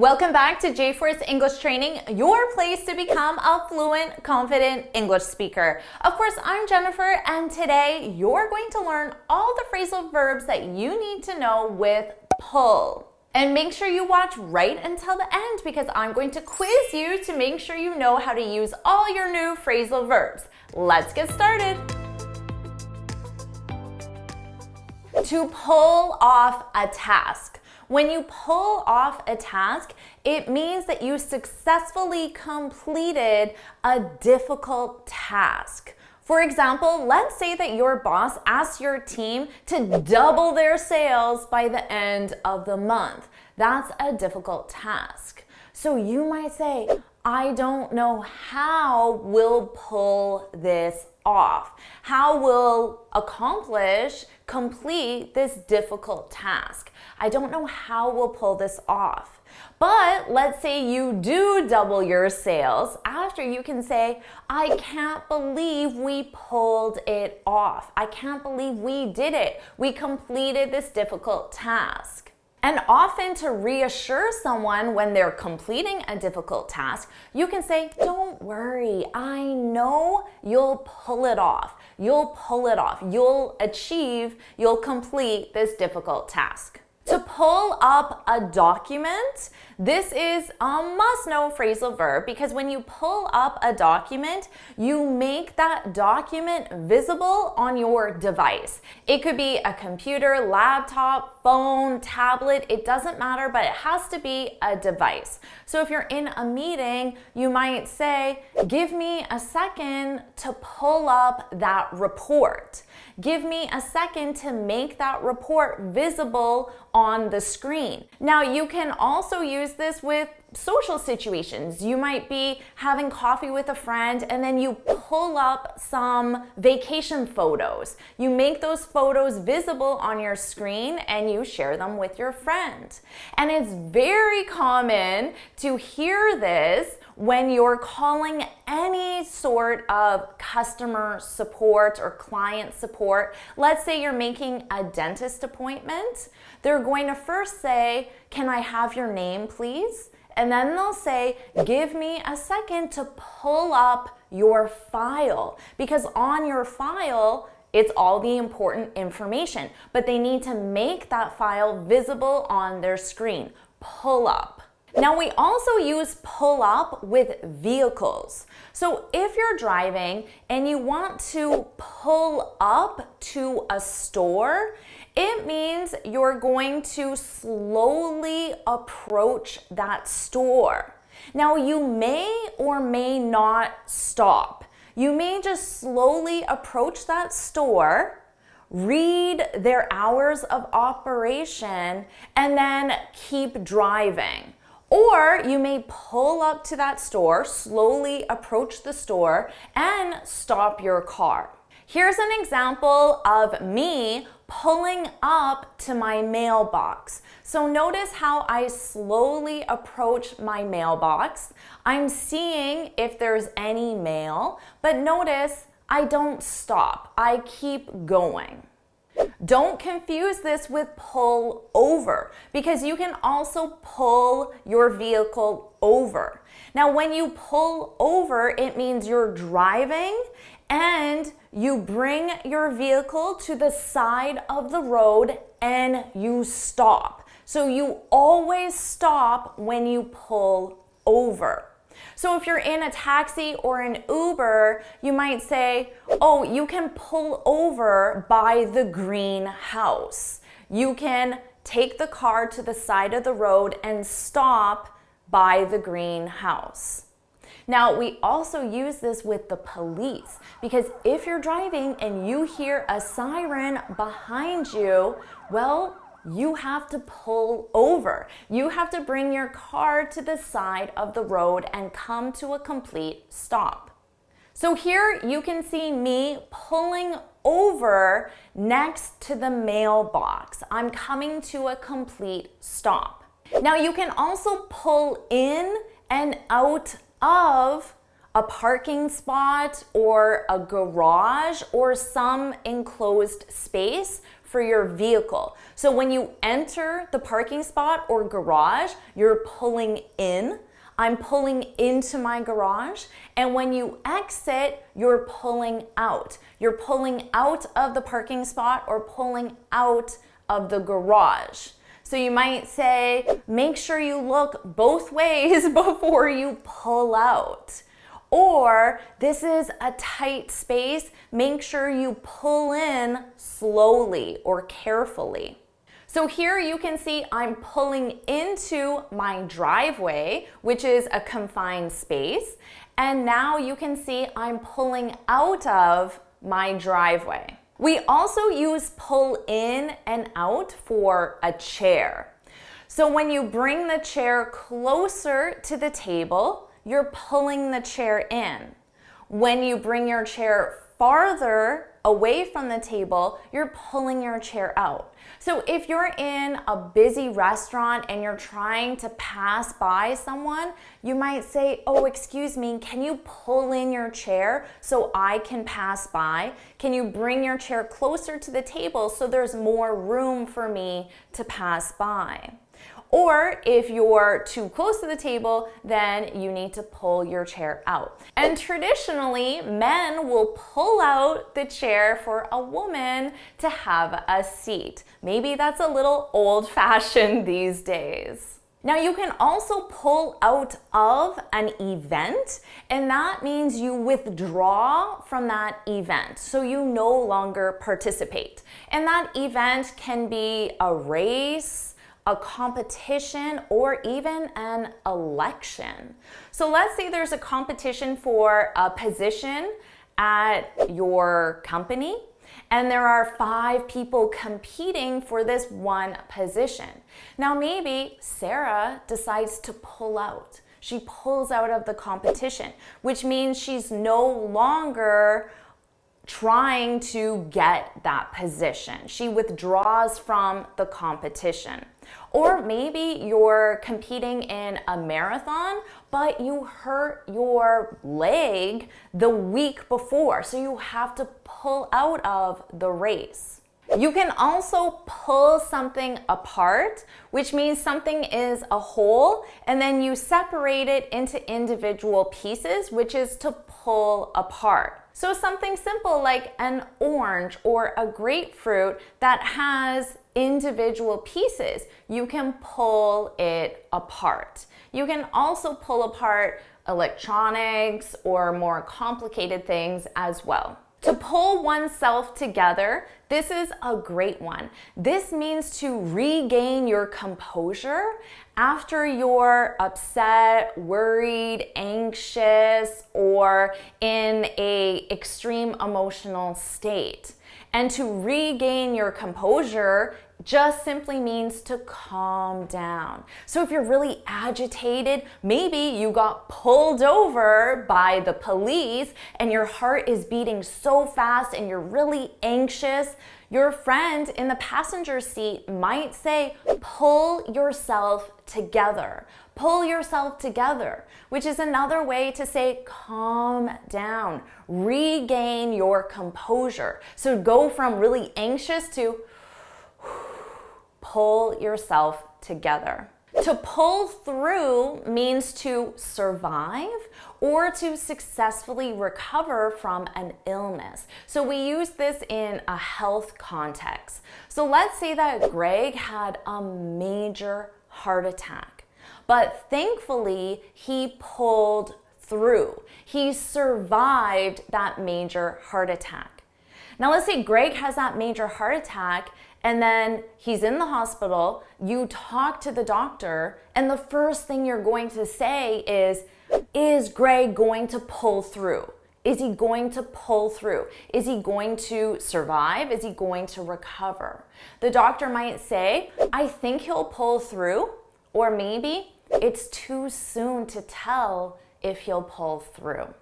Welcome back to J-Force English Training, your place to become a fluent, confident English speaker. Of course, I'm Jennifer, and today you're going to learn all the phrasal verbs that you need to know with pull. And make sure you watch right until the end because I'm going to quiz you to make sure you know how to use all your new phrasal verbs. Let's get started. To pull off a task. When you pull off a task, it means that you successfully completed a difficult task. For example, let's say that your boss asks your team to double their sales by the end of the month. That's a difficult task. So you might say, I don't know how we'll pull this off. How we'll complete this difficult task. I don't know how we'll pull this off. But let's say you do double your sales. After, you can say, I can't believe we pulled it off. I can't believe we did it. We completed this difficult task. And often, to reassure someone when they're completing a difficult task, you can say, don't worry, I know you'll pull it off. You'll pull it off. You'll complete this difficult task. To pull up a document, this is a must-know phrasal verb because when you pull up a document, you make that document visible on your device. It could be a computer, laptop, phone, tablet, it doesn't matter, but it has to be a device. So if you're in a meeting, you might say, give me a second to pull up that report. Give me a second to make that report visible on the screen. Now, you can also use this with social situations. You might be having coffee with a friend and then you pull up some vacation photos. You make those photos visible on your screen and you share them with your friend. And it's very common to hear this when you're calling any sort of customer support or client support. Let's say you're making a dentist appointment. They're going to first say, can I have your name, please? And then they'll say, give me a second to pull up your file. Because on your file, it's all the important information. But they need to make that file visible on their screen. Pull up. Now, we also use pull up with vehicles. So if you're driving and you want to pull up to a store, it means you're going to slowly approach that store. Now, you may or may not stop. You may just slowly approach that store, read their hours of operation, and then keep driving. Or you may pull up to that store, slowly approach the store, and stop your car. Here's an example of me pulling up to my mailbox. So notice how I slowly approach my mailbox. I'm seeing if there's any mail, but notice I don't stop. I keep going. Don't confuse this with pull over because you can also pull your vehicle over. Now, when you pull over, it means you're driving and you bring your vehicle to the side of the road and you stop. So you always stop when you pull over. So if you're in a taxi or an Uber, you might say, oh, you can pull over by the green house. You can take the car to the side of the road and stop by the green house. Now, we also use this with the police because if you're driving and you hear a siren behind you, well, you have to pull over. You have to bring your car to the side of the road and come to a complete stop. So here you can see me pulling over next to the mailbox. I'm coming to a complete stop. Now, you can also pull in and out of a parking spot or a garage or some enclosed space for your vehicle. So when you enter the parking spot or garage, you're pulling in. I'm pulling into my garage. And when you exit, you're pulling out. You're pulling out of the parking spot or pulling out of the garage. So you might say, make sure you look both ways before you pull out. Or this is a tight space, make sure you pull in slowly or carefully. So here you can see I'm pulling into my driveway, which is a confined space. And now you can see I'm pulling out of my driveway. We also use pull in and out for a chair. So when you bring the chair closer to the table, you're pulling the chair in. When you bring your chair farther away from the table, you're pulling your chair out. So if you're in a busy restaurant and you're trying to pass by someone, you might say, oh, excuse me, can you pull in your chair so I can pass by? Can you bring your chair closer to the table so there's more room for me to pass by? Or if you're too close to the table, then you need to pull your chair out. And traditionally, men will pull out the chair for a woman to have a seat. Maybe that's a little old-fashioned these days. Now you can also pull out of an event, and that means you withdraw from that event. So you no longer participate. And that event can be a race, a competition, or even an election. So let's say there's a competition for a position at your company, and there are 5 people competing for this one position. Now maybe Sarah decides to pull out. She pulls out of the competition, which means she's no longer trying to get that position. She withdraws from the competition. Or maybe you're competing in a marathon, but you hurt your leg the week before, so you have to pull out of the race. You can also pull something apart, which means something is a whole, and then you separate it into individual pieces, which is to pull apart. So something simple like an orange or a grapefruit that has individual pieces, you can pull it apart. You can also pull apart electronics or more complicated things as well. To pull oneself together, this is a great one. This means to regain your composure after you're upset, worried, anxious, or in an extreme emotional state. And to regain your composure just simply means to calm down. So if you're really agitated, maybe you got pulled over by the police and your heart is beating so fast and you're really anxious, your friend in the passenger seat might say, pull yourself together. Pull yourself together, which is another way to say calm down, regain your composure. So go from really anxious to pull yourself together. To pull through means to survive or to successfully recover from an illness. So we use this in a health context. So let's say that Greg had a major heart attack, but thankfully he pulled through. He survived that major heart attack. Now let's say Greg has that major heart attack and then he's in the hospital, you talk to the doctor, and the first thing you're going to say is Greg going to pull through? Is he going to pull through? Is he going to survive? Is he going to recover? The doctor might say, I think he'll pull through, or maybe it's too soon to tell if he'll pull through.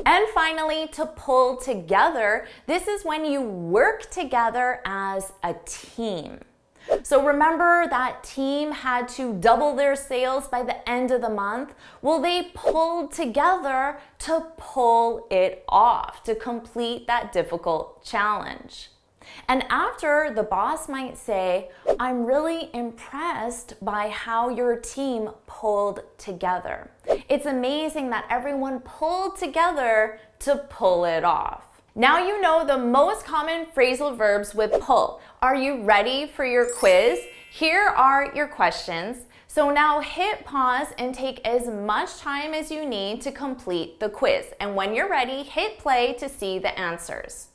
And finally, to pull together, this is when you work together as a team. So remember that team had to double their sales by the end of the month? Well, they pulled together to pull it off, to complete that difficult challenge. And after, the boss might say, I'm really impressed by how your team pulled together. It's amazing that everyone pulled together to pull it off. Now you know the most common phrasal verbs with pull. Are you ready for your quiz? Here are your questions. So now hit pause and take as much time as you need to complete the quiz. And when you're ready, hit play to see the answers.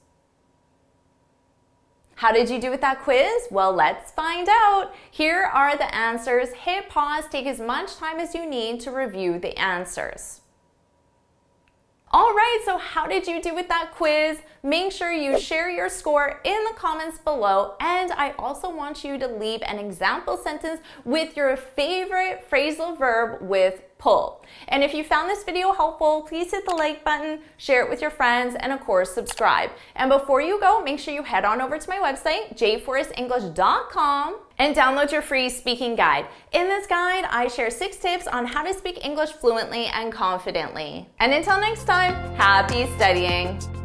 How did you do with that quiz? Well, let's find out. Here are the answers. Hit pause, take as much time as you need to review the answers. All right, so how did you do with that quiz? Make sure you share your score in the comments below, and I also want you to leave an example sentence with your favorite phrasal verb with pull. And if you found this video helpful, please hit the like button, share it with your friends, and of course, subscribe. And before you go, make sure you head on over to my website, jforrestenglish.com, and download your free speaking guide. In this guide, I share 6 tips on how to speak English fluently and confidently. And until next time, happy studying!